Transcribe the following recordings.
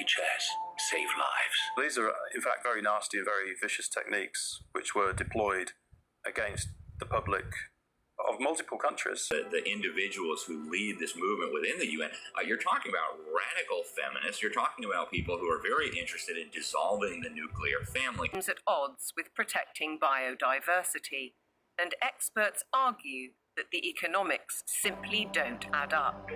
NHS, save lives. These are, in fact, very nasty and very vicious techniques which were deployed against the public of multiple countries. The individuals who lead this movement within the UN, you're talking about radical feminists, you're talking about people who are very interested in dissolving the nuclear family. At odds with protecting biodiversity, and experts argue that the economics simply don't add up.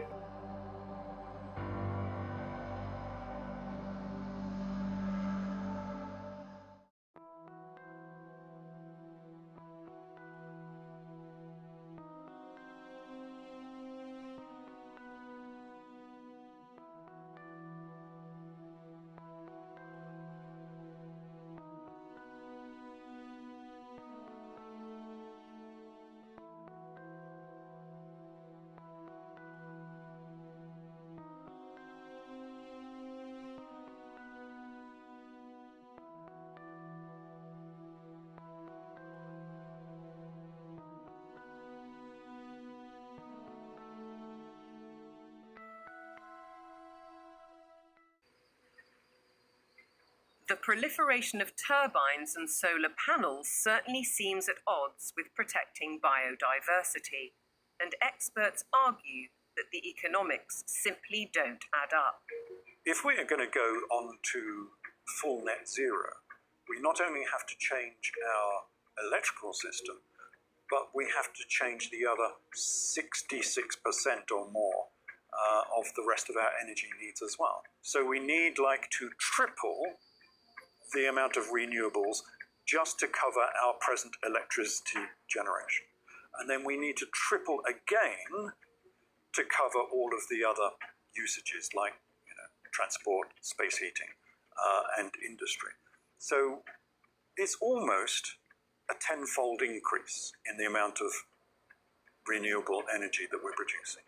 The proliferation of turbines and solar panels certainly seems at odds with protecting biodiversity, and experts argue that the economics simply don't add up. If we are going to go on to full net zero, we not only have to change our electrical system, but we have to change the other 66% or more of the rest of our energy needs as well. So we need to triple the amount of renewables just to cover our present electricity generation. And then we need to triple again to cover all of the other usages like transport, space heating, and industry. So it's almost a tenfold increase in the amount of renewable energy that we're producing.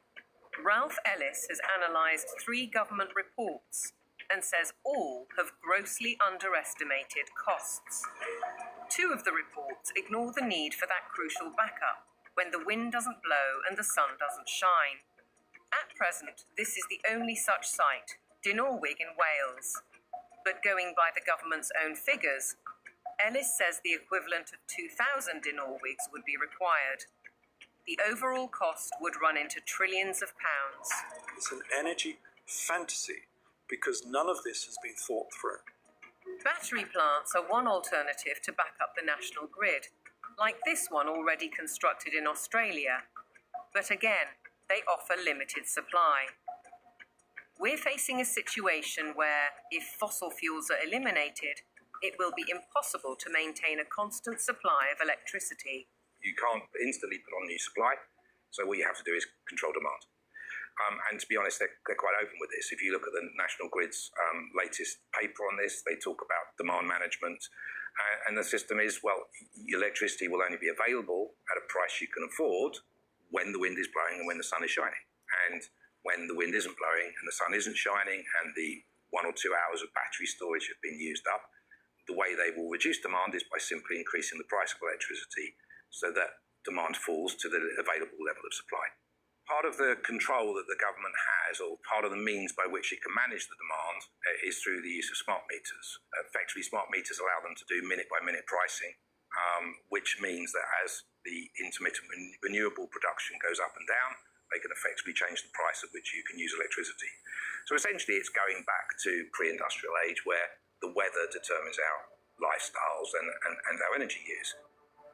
Ralph Ellis has analysed 3 government reports and says all have grossly underestimated costs. 2 of the reports ignore the need for that crucial backup when the wind doesn't blow and the sun doesn't shine. At present, this is the only such site, Dinorwig in Wales. But going by the government's own figures, Ellis says the equivalent of 2,000 Dinorwigs would be required. The overall cost would run into trillions of pounds. It's an energy fantasy because none of this has been thought through. Battery plants are one alternative to back up the national grid, like this one already constructed in Australia. But again, they offer limited supply. We're facing a situation where, if fossil fuels are eliminated, it will be impossible to maintain a constant supply of electricity. You can't instantly put on new supply, so what you have to do is control demand. And to be honest, they're quite open with this. If you look at the National Grid's latest paper on this, they talk about demand management. And the system is, your electricity will only be available at a price you can afford when the wind is blowing and when the sun is shining. And when the wind isn't blowing and the sun isn't shining and the 1 or 2 hours of battery storage have been used up, the way they will reduce demand is by simply increasing the price of electricity so that demand falls to the available level of supply. Part of the control that the government has, or part of the means by which it can manage the demand, is through the use of smart meters. Effectively, smart meters allow them to do minute-by-minute pricing, which means that as the intermittent renewable production goes up and down, they can effectively change the price at which you can use electricity. So essentially, it's going back to pre-industrial age where the weather determines our lifestyles and our energy use.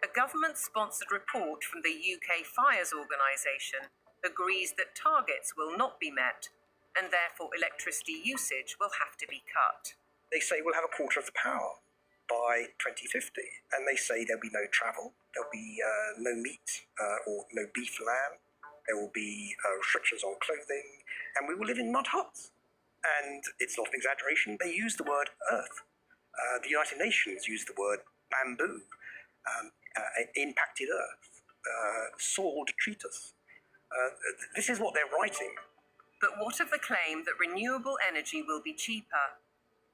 A government-sponsored report from the UK Fires Organisation agrees that targets will not be met and therefore electricity usage will have to be cut. They say we'll have a quarter of the power by 2050, and they say there'll be no travel, there'll be no meat or no beef lamb, there will be restrictions on clothing, and we will live in mud huts. And it's not an exaggeration, they use the word earth. The United Nations use the word bamboo, impacted earth, soil detritus. This is what they're writing. But what of the claim that renewable energy will be cheaper?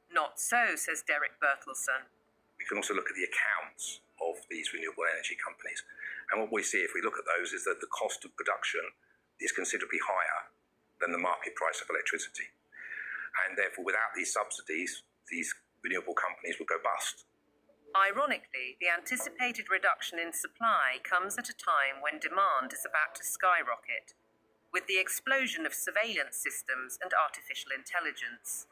Not so, says Derek Bertelsen. We can also look at the accounts of these renewable energy companies. And what we see if we look at those is that the cost of production is considerably higher than the market price of electricity. And therefore, without these subsidies, these renewable companies would go bust. Ironically, the anticipated reduction in supply comes at a time when demand is about to skyrocket, with the explosion of surveillance systems and artificial intelligence.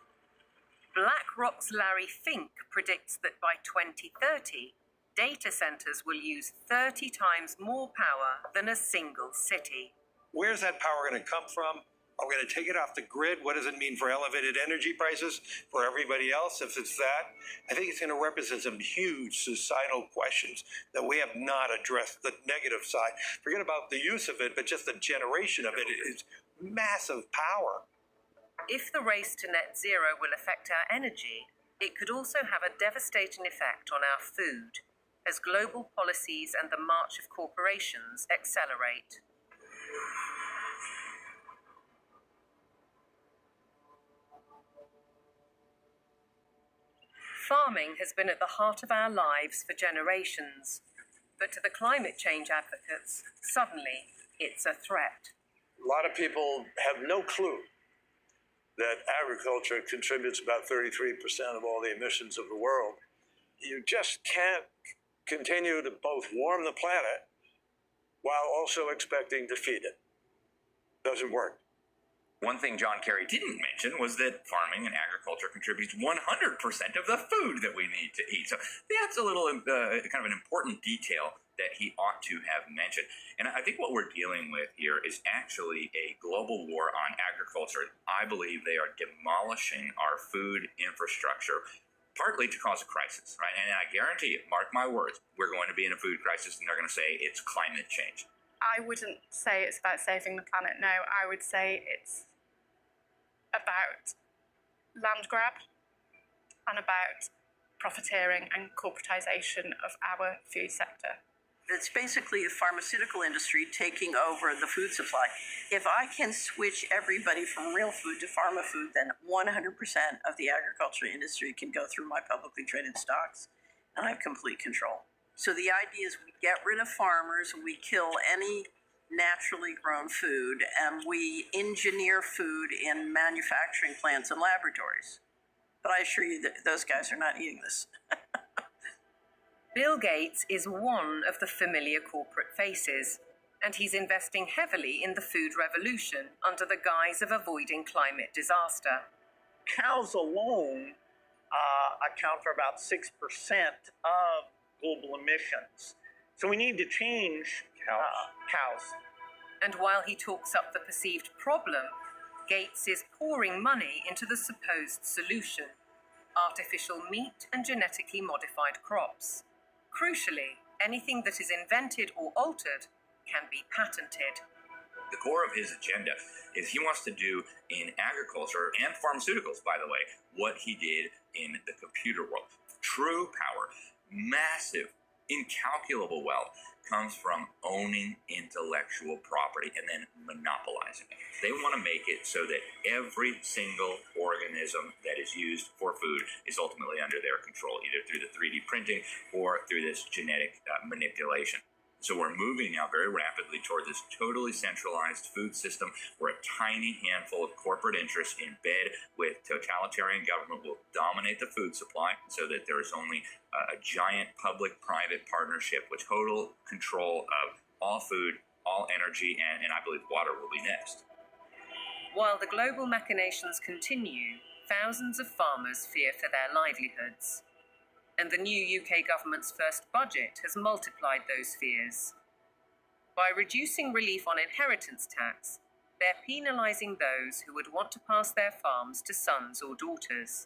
BlackRock's Larry Fink predicts that by 2030, data centers will use 30 times more power than a single city. Where's that power going to come from? Are we going to take it off the grid? What does it mean for elevated energy prices for everybody else if it's that? I think it's going to represent some huge societal questions that we have not addressed. The negative side, forget about the use of it, but just the generation of it is massive power. If the race to net zero will affect our energy, it could also have a devastating effect on our food, as global policies and the march of corporations accelerate. Farming has been at the heart of our lives for generations, but to the climate change advocates, suddenly it's a threat. A lot of people have no clue that agriculture contributes about 33% of all the emissions of the world. You just can't continue to both warm the planet while also expecting to feed it. Doesn't work. One thing John Kerry didn't mention was that farming and agriculture contributes 100% of the food that we need to eat. So that's a little kind of an important detail that he ought to have mentioned. And I think what we're dealing with here is actually a global war on agriculture. I believe they are demolishing our food infrastructure, partly to cause a crisis, right? And I guarantee you, mark my words, we're going to be in a food crisis, and they're going to say it's climate change. I wouldn't say it's about saving the planet, no. I would say it's about land grab and about profiteering and corporatization of our food sector. It's basically the pharmaceutical industry taking over the food supply. If I can switch everybody from real food to pharma food, then 100% of the agriculture industry can go through my publicly traded stocks, and I have complete control. So the idea is we get rid of farmers, we kill any naturally grown food, and we engineer food in manufacturing plants and laboratories. But I assure you that those guys are not eating this. Bill Gates is one of the familiar corporate faces, and he's investing heavily in the food revolution under the guise of avoiding climate disaster. Cows alone account for about 6% of global emissions. So we need to change cows. And while he talks up the perceived problem, Gates is pouring money into the supposed solution: artificial meat and genetically modified crops. Crucially, anything that is invented or altered can be patented. The core of his agenda is he wants to do in agriculture and pharmaceuticals, by the way, what he did in the computer world. True power, massive, incalculable wealth comes from owning intellectual property and then monopolizing it. They want to make it so that every single organism that is used for food is ultimately under their control, either through the 3D printing or through this genetic manipulation. So we're moving now very rapidly toward this totally centralized food system where a tiny handful of corporate interests in bed with totalitarian government will dominate the food supply so that there is only a giant public-private partnership with total control of all food, all energy, and I believe water will be next. While the global machinations continue, thousands of farmers fear for their livelihoods. And the new UK government's first budget has multiplied those fears. By reducing relief on inheritance tax, they're penalising those who would want to pass their farms to sons or daughters.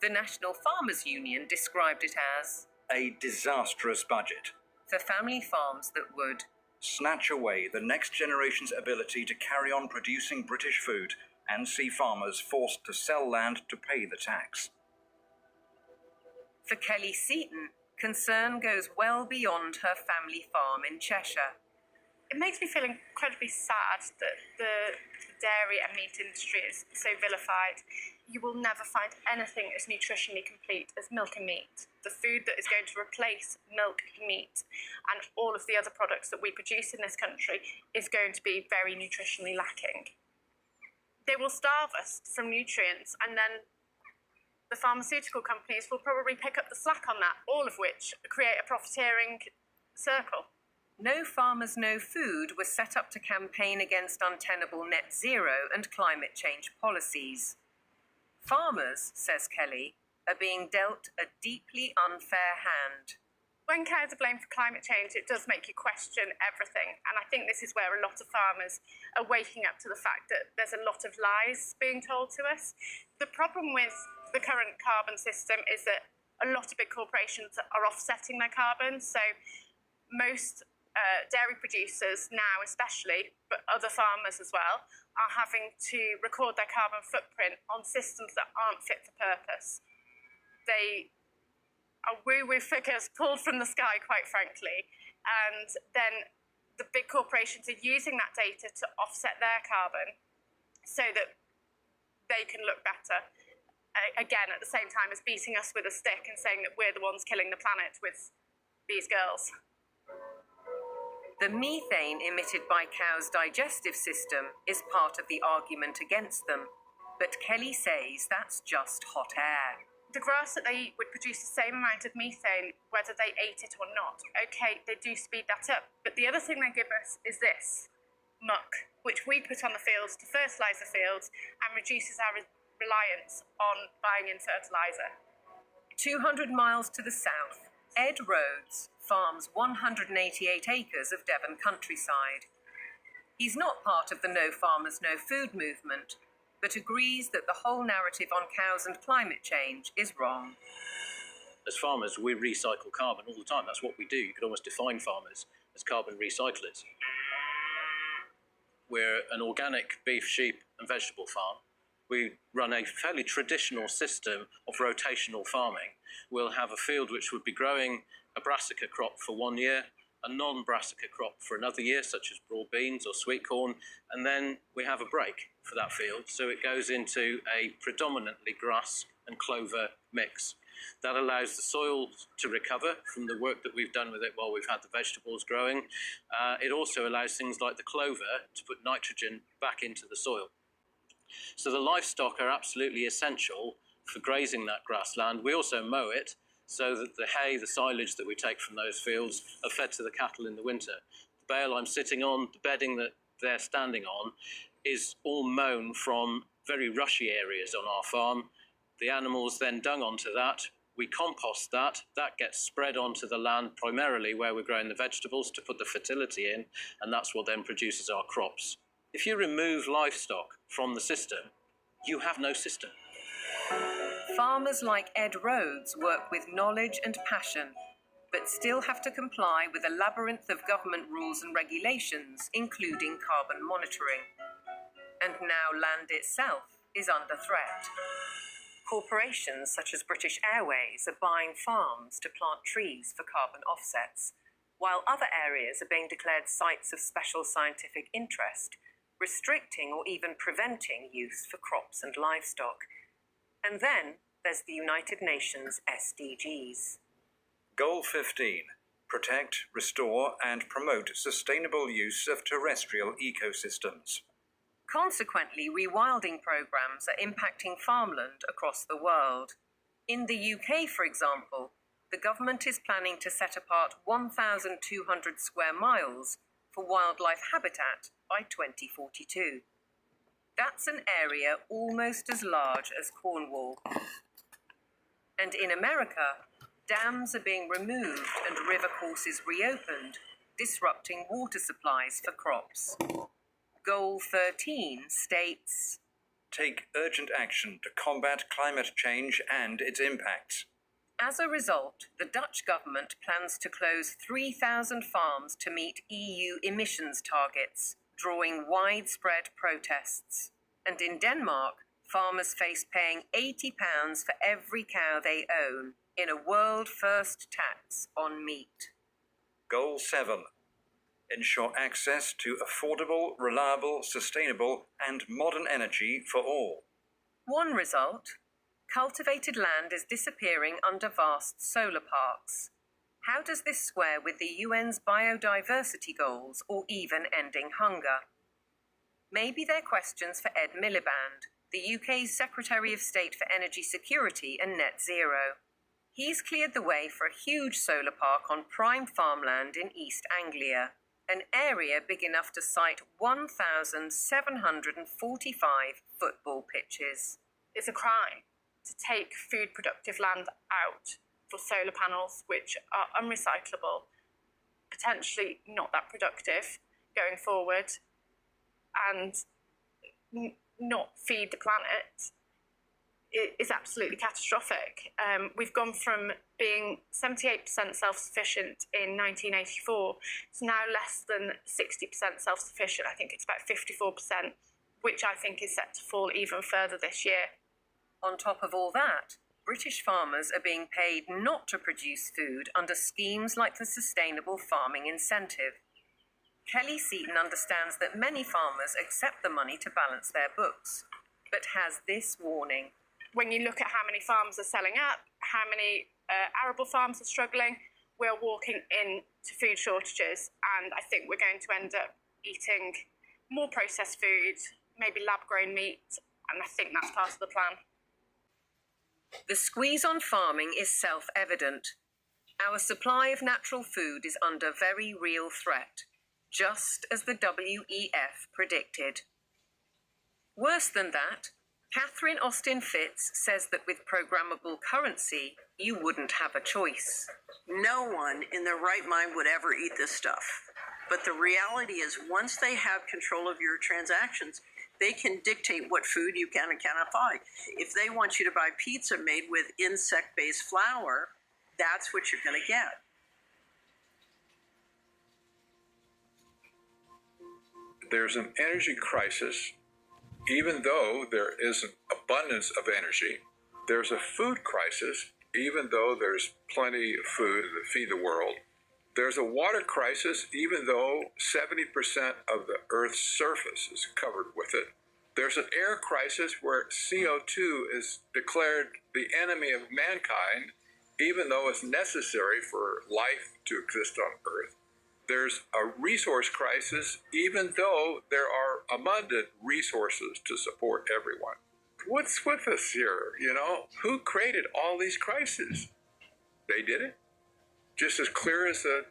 The National Farmers Union described it as a disastrous budget for family farms that would snatch away the next generation's ability to carry on producing British food and see farmers forced to sell land to pay the tax. For Kelly Seaton, concern goes well beyond her family farm in Cheshire. It makes me feel incredibly sad that the dairy and meat industry is so vilified. You will never find anything as nutritionally complete as milk and meat. The food that is going to replace milk, meat, and all of the other products that we produce in this country is going to be very nutritionally lacking. they will starve us from nutrients, and then the pharmaceutical companies will probably pick up the slack on that, all of which create a profiteering circle. No Farmers, No Food was set up to campaign against untenable net zero and climate change policies. Farmers, says Kelly, are being dealt a deeply unfair hand. When cows are blamed for climate change, it does make you question everything. And I think this is where a lot of farmers are waking up to the fact that there's a lot of lies being told to us. The problem with the current carbon system is that a lot of big corporations are offsetting their carbon. So most dairy producers now especially, but other farmers as well, are having to record their carbon footprint on systems that aren't fit for purpose. They are woo-woo figures pulled from the sky, quite frankly, and then the big corporations are using that data to offset their carbon so that they can look better, again, at the same time as beating us with a stick and saying that we're the ones killing the planet with these girls. The methane emitted by cows' digestive system is part of the argument against them, but Kelly says that's just hot air. The grass that they eat would produce the same amount of methane whether they ate it or not. Okay, they do speed that up, but the other thing they give us is this, muck, which we put on the fields to fertilise the fields and reduces our reliance on buying in fertiliser. 200 miles to the south, Ed Rhodes farms 188 acres of Devon countryside. He's not part of the No Farmers, No Food movement, but agrees that the whole narrative on cows and climate change is wrong. As farmers, we recycle carbon all the time. That's what we do. You could almost define farmers as carbon recyclers. We're an organic beef, sheep and vegetable farm. We run a fairly traditional system of rotational farming. We'll have a field which would be growing a brassica crop for 1 year, a non-brassica crop for another year, such as broad beans or sweet corn, and then we have a break for that field, so it goes into a predominantly grass and clover mix. That allows the soil to recover from the work that we've done with it while we've had the vegetables growing. It also allows things like the clover to put nitrogen back into the soil. So the livestock are absolutely essential for grazing that grassland. We also mow it, so that the hay, the silage that we take from those fields are fed to the cattle in the winter. The bale I'm sitting on, the bedding that they're standing on, is all mown from very rushy areas on our farm. The animals then dung onto that. We compost that. That gets spread onto the land, primarily where we're growing the vegetables to put the fertility in, and that's what then produces our crops. If you remove livestock from the system, you have no system. Farmers like Ed Rhodes work with knowledge and passion, but still have to comply with a labyrinth of government rules and regulations, including carbon monitoring. And now land itself is under threat. Corporations such as British Airways are buying farms to plant trees for carbon offsets, while other areas are being declared sites of special scientific interest, restricting or even preventing use for crops and livestock. And then there's the United Nations SDGs. Goal 15. Protect, restore and promote sustainable use of terrestrial ecosystems. Consequently, rewilding programs are impacting farmland across the world. In the UK, for example, the government is planning to set apart 1,200 square miles for wildlife habitat by 2042. That's an area almost as large as Cornwall. And in America, dams are being removed and river courses reopened, disrupting water supplies for crops. Goal 13 states, Take urgent action to combat climate change and its impacts. As a result, the Dutch government plans to close 3,000 farms to meet EU emissions targets, drawing widespread protests. And in Denmark, farmers face paying £80 for every cow they own in a world-first tax on meat. Goal 7. Ensure access to affordable, reliable, sustainable and modern energy for all. One result, cultivated land is disappearing under vast solar parks. How does this square with the UN's biodiversity goals or even ending hunger? Maybe they're questions for Ed Miliband, the UK's Secretary of State for Energy Security and Net Zero. He's cleared the way for a huge solar park on prime farmland in East Anglia, an area big enough to site 1,745 football pitches. It's a crime to take food productive land out for solar panels, which are unrecyclable, potentially not that productive going forward, and not feed the planet. It is absolutely catastrophic. We've gone from being 78% self-sufficient in 1984 to now less than 60% self-sufficient. I think it's about 54%, which I think is set to fall even further this year. On top of all that, British farmers are being paid not to produce food under schemes like the Sustainable Farming Incentive. Kelly Seaton understands that many farmers accept the money to balance their books, but has this warning. When you look at how many farms are selling up, how many arable farms are struggling, we're walking into food shortages, and I think we're going to end up eating more processed food, maybe lab-grown meat, and I think that's part of the plan. The squeeze on farming is self-evident. Our supply of natural food is under very real threat, just as the WEF predicted. Worse than that, Catherine Austin Fitz says that with programmable currency, you wouldn't have a choice. No one in their right mind would ever eat this stuff. But the reality is, once they have control of your transactions, they can dictate what food you can and cannot buy. If they want you to buy pizza made with insect-based flour, that's what you're going to get. There's an energy crisis. Even though there is an abundance of energy, there's a food crisis, even though there's plenty of food to feed the world. There's a water crisis, even though 70% of the Earth's surface is covered with it. There's an air crisis where CO2 is declared the enemy of mankind, even though it's necessary for life to exist on Earth. There's a resource crisis, even though there are abundant resources to support everyone. What's with us here, you know? Who created all these crises? They did it. Just as clear as the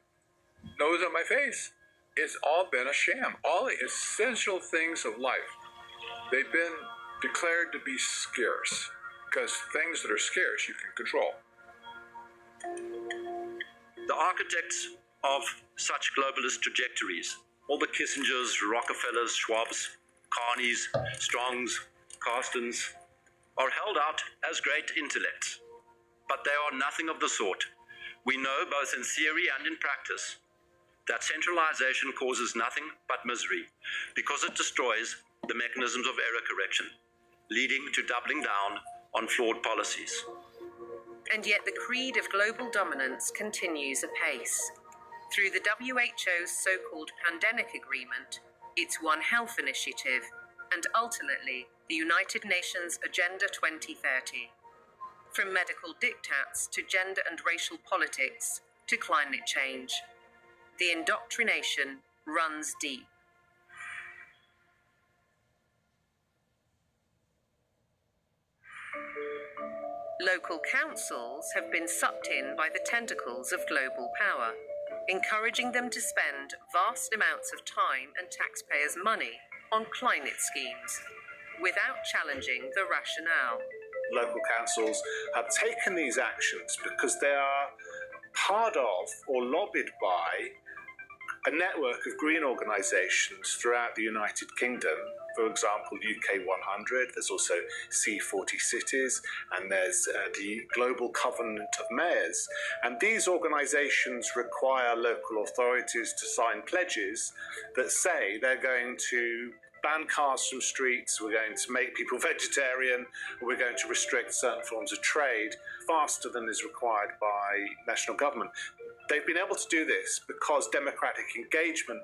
nose on my face. It's all been a sham. All the essential things of life, they've been declared to be scarce, because things that are scarce you can control. The architects of such globalist trajectories, all the Kissingers, Rockefellers, Schwabs, Carneys, Strongs, Carstens, are held out as great intellects. But they are nothing of the sort. We know both in theory and in practice that centralization causes nothing but misery because it destroys the mechanisms of error correction, leading to doubling down on flawed policies. And yet the creed of global dominance continues apace. Through the WHO's so-called pandemic agreement, its One Health initiative, and ultimately the United Nations Agenda 2030. From medical diktats to gender and racial politics to climate change, the indoctrination runs deep. Local councils have been sucked in by the tentacles of global power, encouraging them to spend vast amounts of time and taxpayers' money on climate schemes, without challenging the rationale. Local councils have taken these actions because they are part of or lobbied by a network of green organisations throughout the United Kingdom. For example, UK 100, there's also C40 Cities, and there's the Global Covenant of Mayors. And these organisations require local authorities to sign pledges that say they're going to ban cars from streets, we're going to make people vegetarian, we're going to restrict certain forms of trade faster than is required by national government. They've been able to do this because democratic engagement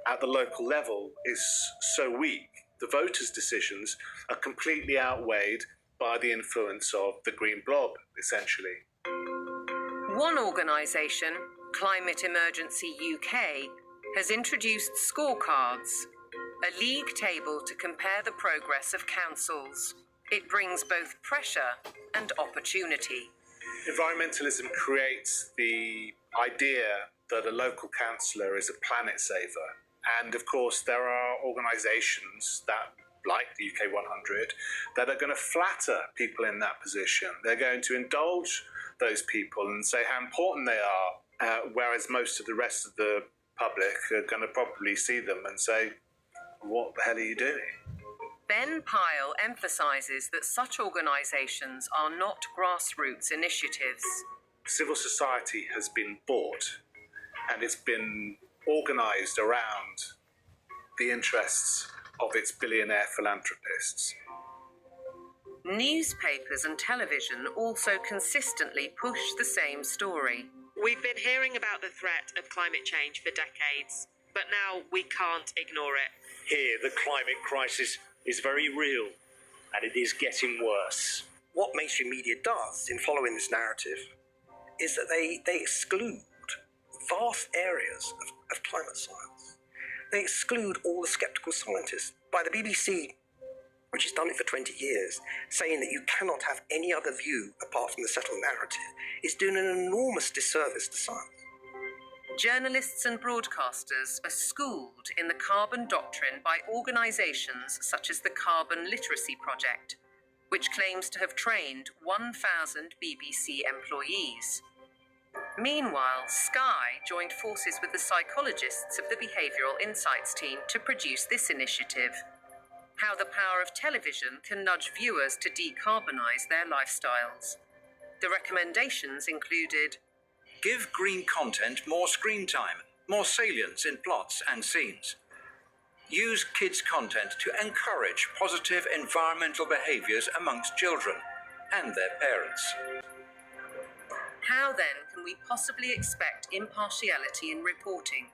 at the local level is so weak. The voters' decisions are completely outweighed by the influence of the Green Blob, essentially. One organisation, Climate Emergency UK, has introduced scorecards. a league table to compare the progress of councils. It brings both pressure and opportunity. Environmentalism creates the idea that a local councillor is a planet saver. And of course, there are organisations that, like the UK 100, that are going to flatter people in that position. They're going to indulge those people and say how important they are, whereas most of the rest of the public are going to probably see them and say, what the hell are you doing? Ben Pyle emphasises that such organisations are not grassroots initiatives. Civil society has been bought and it's been organised around the interests of its billionaire philanthropists. Newspapers and television also consistently push the same story. We've been hearing about the threat of climate change for decades, but now we can't ignore it. Here, the climate crisis is very real, and it is getting worse. What mainstream media does in following this narrative is that they exclude vast areas of climate science. They exclude all the sceptical scientists. By the BBC, which has done it for 20 years, saying that you cannot have any other view apart from the settled narrative, is doing an enormous disservice to science. Journalists and broadcasters are schooled in the carbon doctrine by organisations such as the Carbon Literacy Project, which claims to have trained 1,000 BBC employees. Meanwhile, Sky joined forces with the psychologists of the Behavioural Insights team to produce this initiative: how the power of television can nudge viewers to decarbonise their lifestyles. The recommendations included: give green content more screen time, more salience in plots and scenes. Use kids' content to encourage positive environmental behaviours amongst children and their parents. How then can we possibly expect impartiality in reporting?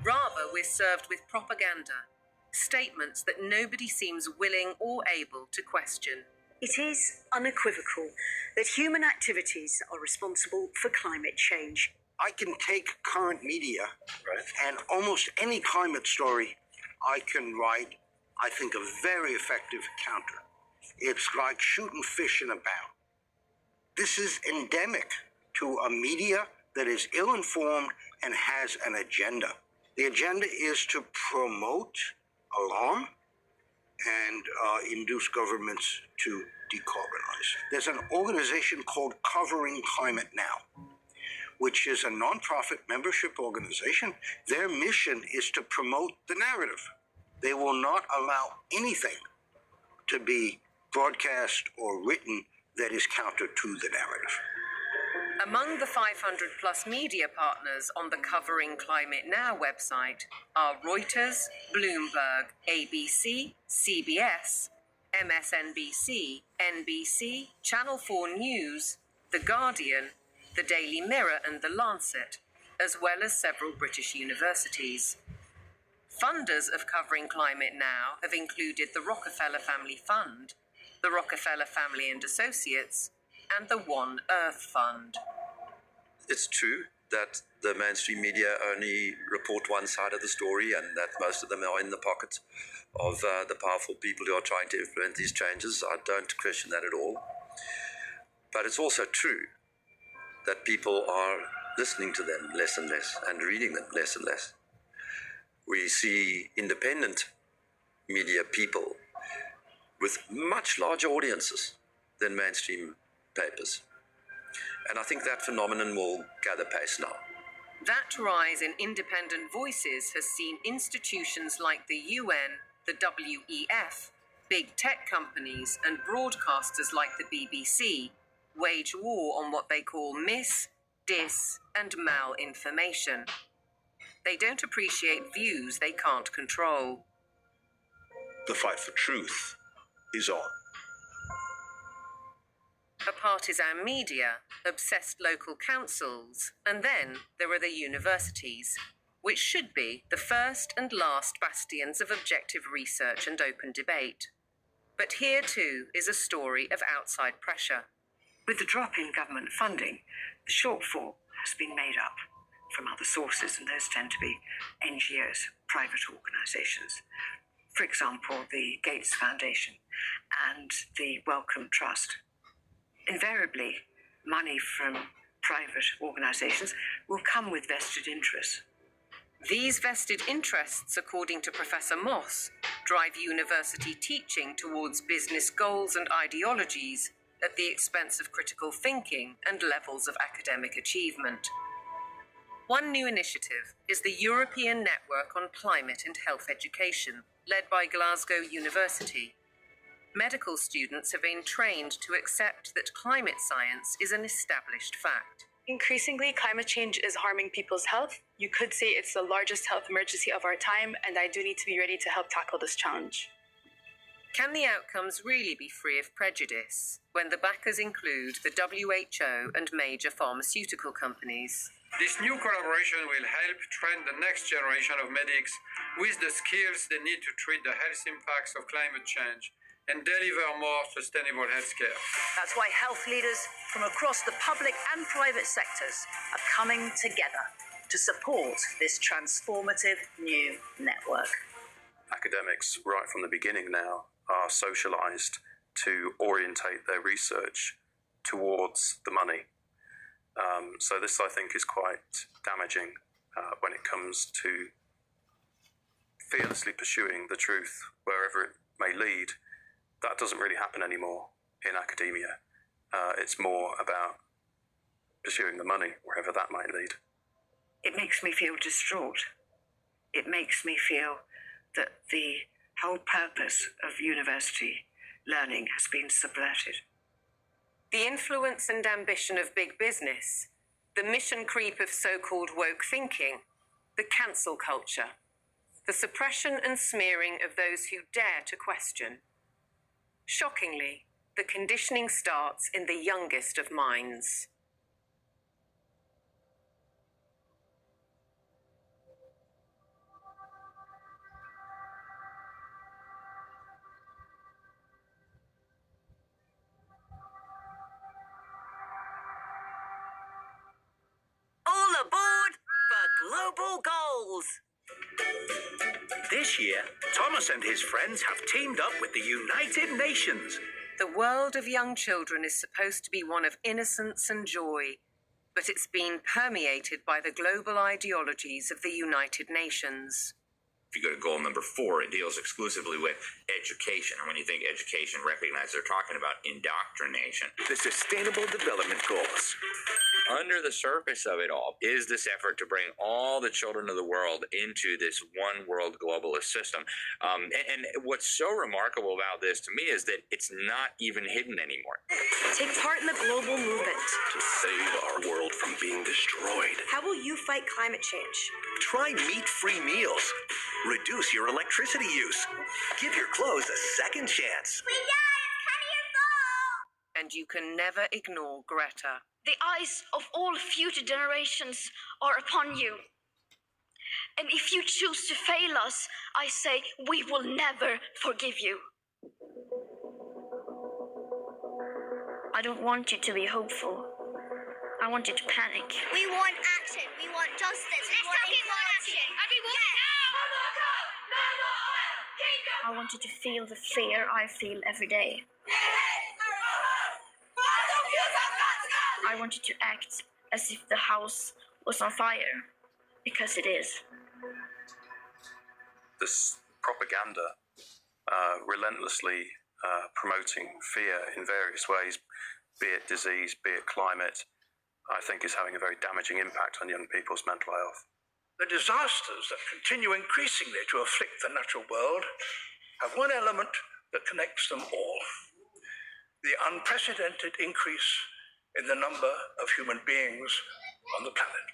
Rather, we're served with propaganda, statements that nobody seems willing or able to question. It is unequivocal that human activities are responsible for climate change. I can take current media and almost any climate story I can write, I think, a very effective counter. It's like shooting fish in a barrel. This is endemic to a media that is ill-informed and has an agenda. The agenda is to promote alarm and induce governments to decarbonize. There's an organization called Covering Climate Now, which is a nonprofit membership organization. Their mission is to promote the narrative. They will not allow anything to be broadcast or written that is counter to the narrative. Among the 500 plus media partners on the Covering Climate Now website are Reuters, Bloomberg, ABC, CBS, MSNBC, NBC, Channel 4 News, The Guardian, The Daily Mirror and The Lancet, as well as several British universities. Funders of Covering Climate Now have included the Rockefeller Family Fund, the Rockefeller Family and Associates, and the One Earth Fund. It's true that the mainstream media only report one side of the story and that most of them are in the pocket of the powerful people who are trying to implement these changes. I don't question that at all. But it's also true that people are listening to them less and less and reading them less and less. We see independent media people with much larger audiences than mainstream papers. And I think that phenomenon will gather pace now. That rise in independent voices has seen institutions like the UN, the WEF, big tech companies, and broadcasters like the BBC wage war on what they call mis, dis, and malinformation. They don't appreciate views they can't control. The fight for truth is on. A partisan media, obsessed local councils, and then there are the universities, which should be the first and last bastions of objective research and open debate. But here too is a story of outside pressure. With the drop in government funding, the shortfall has been made up. from other sources, and those tend to be NGOs, private organisations. For example, the Gates Foundation and the Wellcome Trust. Invariably, money from private organisations will come with vested interests. These vested interests, according to Professor Moss, drive university teaching towards business goals and ideologies at the expense of critical thinking and levels of academic achievement. One new initiative is the European Network on Climate and Health Education, led by Glasgow University. Medical students have been trained to accept that climate science is an established fact. Increasingly, climate change is harming people's health. You could say it's the largest health emergency of our time, and I do need to be ready to help tackle this challenge. Can the outcomes really be free of prejudice when the backers include the WHO and major pharmaceutical companies? This new collaboration will help train the next generation of medics with the skills they need to treat the health impacts of climate change and deliver more sustainable healthcare. That's why health leaders from across the public and private sectors are coming together to support this transformative new network. Academics, right from the beginning now, are socialised to orientate their research towards the money. So this, I think, is quite damaging when it comes to fearlessly pursuing the truth wherever it may lead. That doesn't really happen anymore in academia. It's more about pursuing the money wherever that might lead. It makes me feel distraught. It makes me feel that the whole purpose of university learning has been subverted. The influence and ambition of big business, the mission creep of so-called woke thinking, the cancel culture, the suppression and smearing of those who dare to question. Shockingly, the conditioning starts in the youngest of minds. All aboard for global goals! This year, Thomas and his friends have teamed up with the United Nations. The world of young children is supposed to be one of innocence and joy, but it's been permeated by the global ideologies of the United Nations. If you go to goal number 4, it deals exclusively with education. And when you think education, recognize they're talking about indoctrination. The Sustainable Development Goals. Under the surface of it all is this effort to bring all the children of the world into this one world globalist system. And what's so remarkable about this to me is that it's not even hidden anymore. Take part in the global movement to save our world from being destroyed. How will you fight climate change? Try meat-free meals. Reduce your electricity use. Give your clothes a second chance. We got it! Kenny and And you can never ignore Greta. The eyes of all future generations are upon you. And if you choose to fail us, I say we will never forgive you. I don't want you to be hopeful. I want you to panic. We want action. We want justice. We want equality. I want you to feel the fear I feel every day. I want you to act as if the house was on fire, because it is. This propaganda relentlessly promoting fear in various ways, be it disease, be it climate, I think is having a very damaging impact on young people's mental health. The disasters that continue increasingly to afflict the natural world have one element that connects them all: the unprecedented increase in the number of human beings on the planet.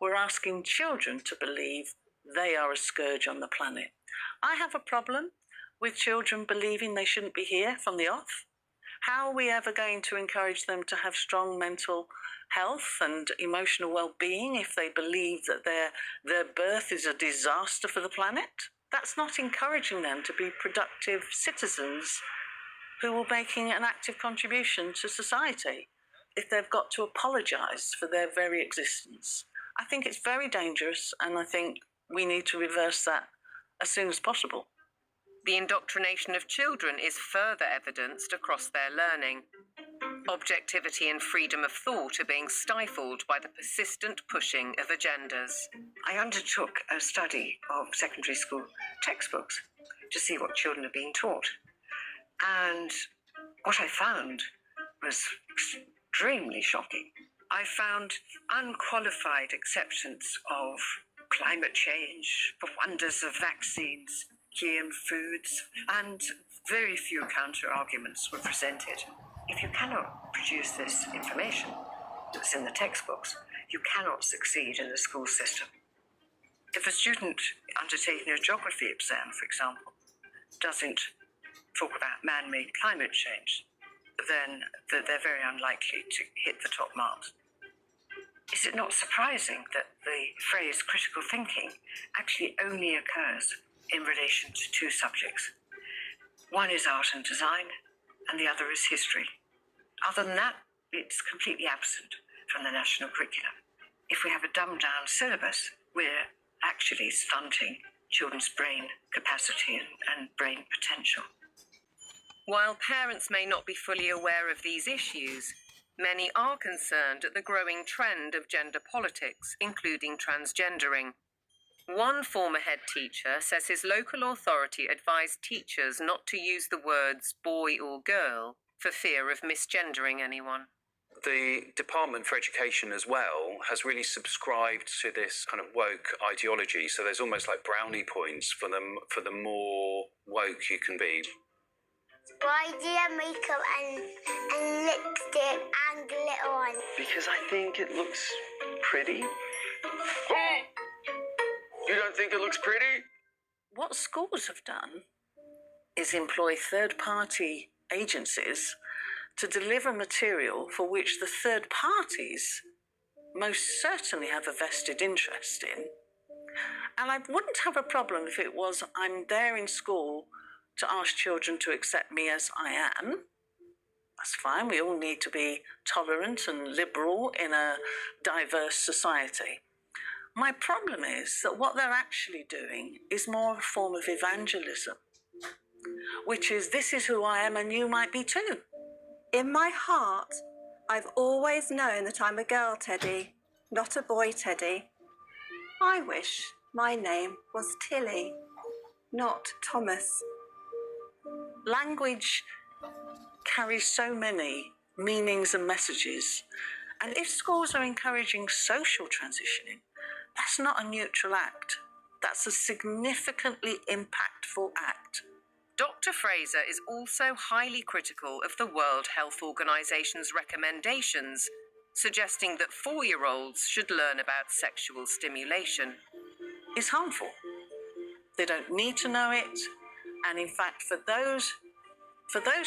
We're asking children to believe they are a scourge on the planet. I have a problem with children believing they shouldn't be here from the off. How are we ever going to encourage them to have strong mental health and emotional well-being if they believe that their birth is a disaster for the planet? That's not encouraging them to be productive citizens who are making an active contribution to society if they've got to apologise for their very existence. I think it's very dangerous, and I think we need to reverse that as soon as possible. The indoctrination of children is further evidenced across their learning. Objectivity and freedom of thought are being stifled by the persistent pushing of agendas. I undertook a study of secondary school textbooks to see what children are being taught. And what I found was extremely shocking. I found unqualified acceptance of climate change, the wonders of vaccines, GM foods, and very few counter-arguments were presented. If you cannot produce this information that's in the textbooks, you cannot succeed in the school system. If a student undertaking a geography exam, for example, doesn't talk about man-made climate change, then they're very unlikely to hit the top marks. Is it not surprising that the phrase critical thinking actually only occurs in relation to two subjects? One is art and design, and the other is history. Other than that, it's completely absent from the national curriculum. If we have a dumbed-down syllabus, we're actually stunting children's brain capacity and brain potential. While parents may not be fully aware of these issues, many are concerned at the growing trend of gender politics, including transgendering. One former head teacher says his local authority advised teachers not to use the words boy or girl for fear of misgendering anyone. The Department for Education as well has really subscribed to this kind of woke ideology. So there's almost like brownie points for the more woke you can be. Why do you have makeup and lipstick and glitter on? Because I think it looks pretty. Oh! You don't think it looks pretty? What schools have done is employ third-party agencies to deliver material for which the third parties most certainly have a vested interest in. And I wouldn't have a problem if it was I'm there in school to ask children to accept me as I am. That's fine. We all need to be tolerant and liberal in a diverse society. My problem is that what they're actually doing is more a form of evangelism, which is this is who I am and you might be too. In my heart, I've always known that I'm a girl, Teddy, not a boy, Teddy. I wish my name was Tilly, not Thomas. Language carries so many meanings and messages, and if schools are encouraging social transitioning, that's not a neutral act. That's a significantly impactful act. Dr. Fraser is also highly critical of the World Health Organization's recommendations, suggesting that 4-year-olds should learn about sexual stimulation. It's harmful. They don't need to know it, and in fact, for those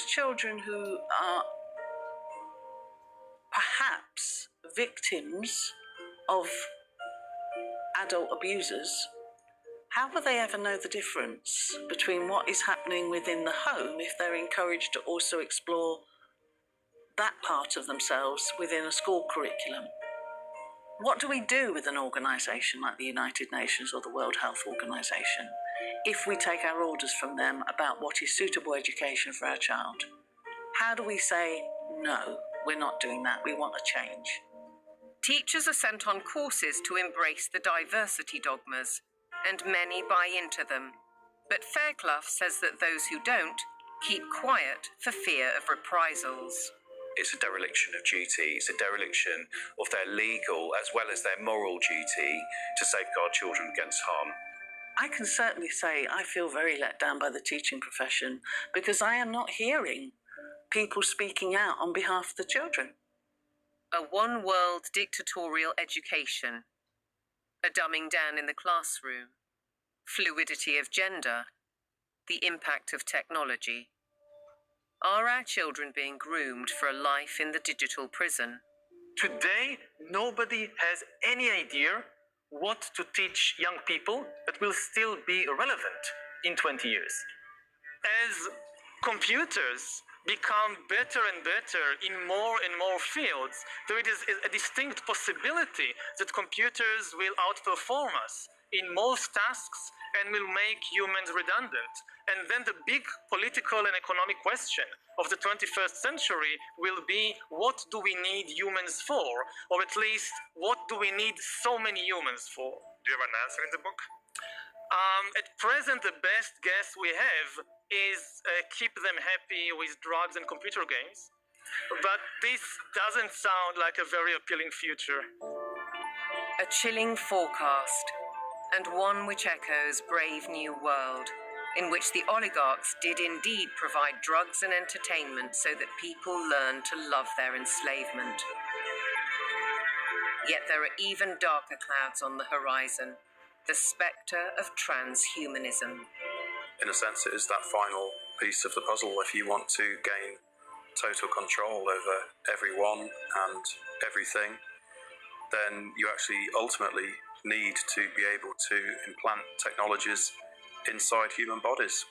children who are perhaps victims of adult abusers, how will they ever know the difference between what is happening within the home if they're encouraged to also explore that part of themselves within a school curriculum? What do we do with an organisation like the United Nations or the World Health Organization if we take our orders from them about what is suitable education for our child? How do we say, no, we're not doing that, we want a change? Teachers are sent on courses to embrace the diversity dogmas, and many buy into them. But Fairclough says that those who don't keep quiet for fear of reprisals. It's a dereliction of duty. It's a dereliction of their legal as well as their moral duty to safeguard children against harm. I can certainly say I feel very let down by the teaching profession because I am not hearing people speaking out on behalf of the children. A one-world dictatorial education, a dumbing down in the classroom, fluidity of gender, the impact of technology. Are our children being groomed for a life in the digital prison? Today, nobody has any idea what to teach young people that will still be relevant in 20 years. As computers become better and better in more and more fields, there is a distinct possibility that computers will outperform us in most tasks and will make humans redundant. And then the big political and economic question of the 21st century will be, what do we need humans for? Or at least, what do we need so many humans for? Do you have an answer in the book? At present, the best guess we have is keep them happy with drugs and computer games. But this doesn't sound like a very appealing future. A chilling forecast, and one which echoes Brave New World, in which the oligarchs did indeed provide drugs and entertainment so that people learned to love their enslavement. Yet there are even darker clouds on the horizon, the spectre of transhumanism. In a sense, it is that final piece of the puzzle. If you want to gain total control over everyone and everything, then you actually ultimately need to be able to implant technologies inside human bodies.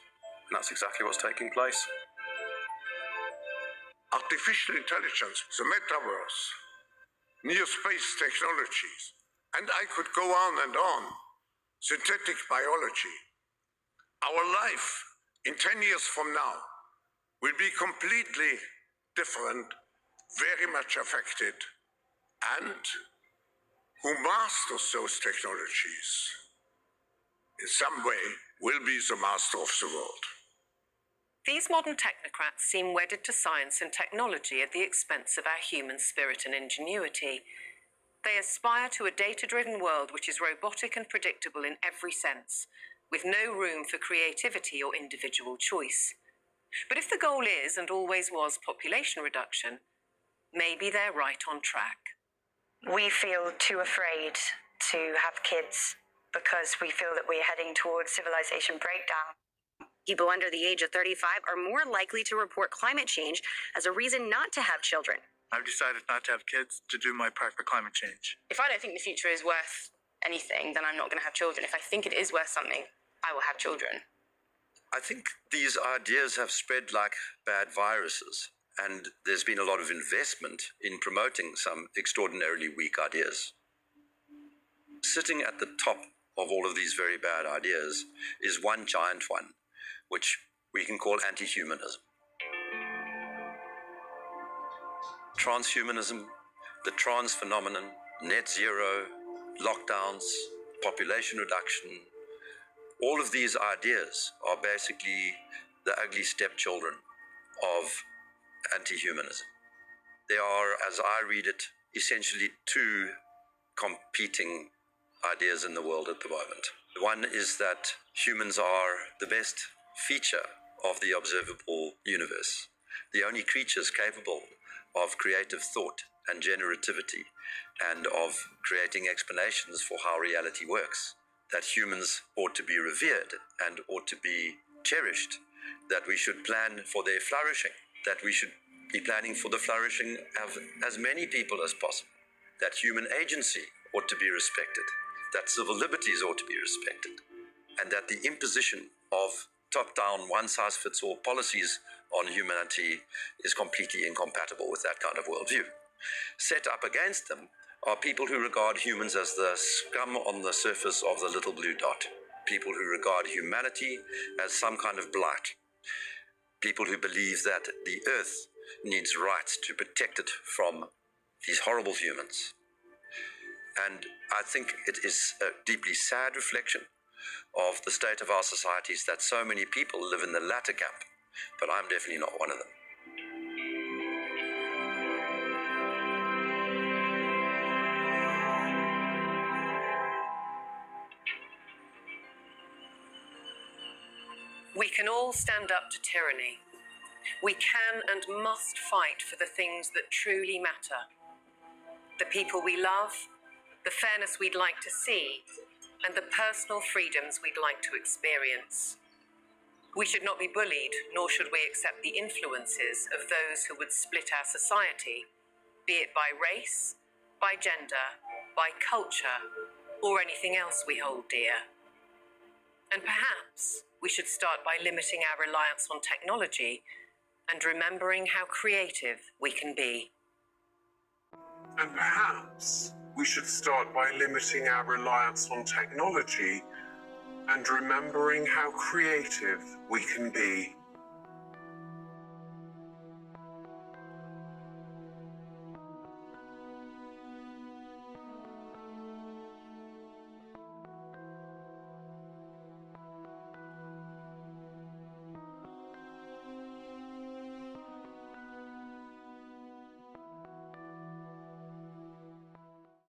And that's exactly what's taking place. Artificial intelligence, the metaverse, near space technologies, and I could go on and on. Synthetic biology. Our life in 10 years from now will be completely different, very much affected, and who masters those technologies in some way will be the master of the world. These modern technocrats seem wedded to science and technology at the expense of our human spirit and ingenuity. They aspire to a data-driven world which is robotic and predictable in every sense, with no room for creativity or individual choice. But if the goal is, and always was, population reduction, maybe they're right on track. We feel too afraid to have kids because we feel that we're heading towards civilization breakdown. People under the age of 35 are more likely to report climate change as a reason not to have children. I've decided not to have kids to do my part for climate change. If I don't think the future is worth anything, then I'm not going to have children. If I think it is worth something, I will have children. I think these ideas have spread like bad viruses, and there's been a lot of investment in promoting some extraordinarily weak ideas. Sitting at the top of all of these very bad ideas is one giant one, which we can call anti-humanism. Transhumanism, the trans phenomenon, net zero, lockdowns, population reduction, all of these ideas are basically the ugly stepchildren of anti-humanism. They are, as I read it, essentially two competing ideas in the world at the moment. One is that humans are the best feature of the observable universe, the only creatures capable of creative thought and generativity and of creating explanations for how reality works, that humans ought to be revered and ought to be cherished, that we should plan for their flourishing, that we should be planning for the flourishing of as many people as possible, that human agency ought to be respected, that civil liberties ought to be respected, and that the imposition of top-down, one-size-fits-all policies on humanity is completely incompatible with that kind of worldview. Set up against them are people who regard humans as the scum on the surface of the little blue dot, people who regard humanity as some kind of blight, people who believe that the earth needs rights to protect it from these horrible humans. And I think it is a deeply sad reflection of the state of our societies that so many people live in the latter camp, but I'm definitely not one of them. We can all stand up to tyranny. We can and must fight for the things that truly matter. The people we love, the fairness we'd like to see, and the personal freedoms we'd like to experience. We should not be bullied, nor should we accept the influences of those who would split our society, be it by race, by gender, by culture, or anything else we hold dear. And perhaps we should start by limiting our reliance on technology and remembering how creative we can be. And perhaps we should start by limiting our reliance on technology and remembering how creative we can be.